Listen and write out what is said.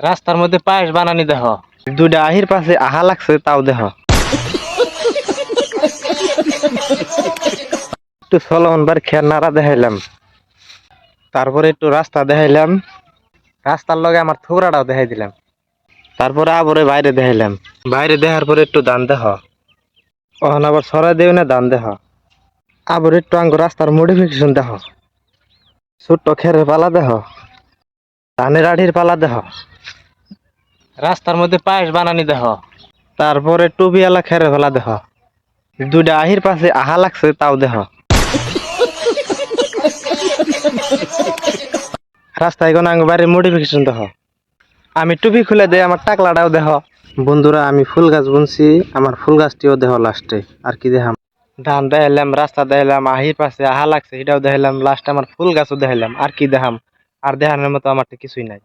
রাস্তার মধ্যে পায়েস বানানি দেহ। দুইটা আহির পাশে আহা লাগছে তাও দেহ। একটু চলনবার খেয়ার নাড়া দেখাইলাম, তারপরে একটু রাস্তা দেখাইলাম, রাস্তার লগে আমার থোবরাটাও দেখাই দিলাম। তারপরে আবার বাইরে দেখাইলাম, বাইরে দেখার পরে একটু দান দেহ, ওখানে আবার সরাই দেবে না দান দেহ। আবার একটু আঙ্গ রাস্তার মডিফিকেশন দেহ, ছোট্ট খেরের পালা দেহ, ধানের আড়ির পালা দেহ, রাস্তার মধ্যে পায়েস বানানি দেহ। তারপরে টুপিওয়ালা খেরে ফেলা দেহ, দুইটা আহির পাশে আহা লাগছে তাও দেহ। রাস্তায় কোন আঙ্গ বাড়ির মডিফিকেশন দেহ। আমি টুপি খুলে দেয় আমার টাকলাটাও দেহ। বন্ধুরা আমি ফুল গাছ বুনছি, আমার ফুল গাছটিও দেহ লাস্টে। আর কি দেখাম, ধান দেখাইলাম, রাস্তা দেখাইলাম, আহির পাশে আহা লাগছে এটাও দেখাইলাম, লাস্টে আমার ফুল গাছও দেখাইলাম। আর কি দেখাম, আর দেখানোর মতো আমার কিছুই নাই।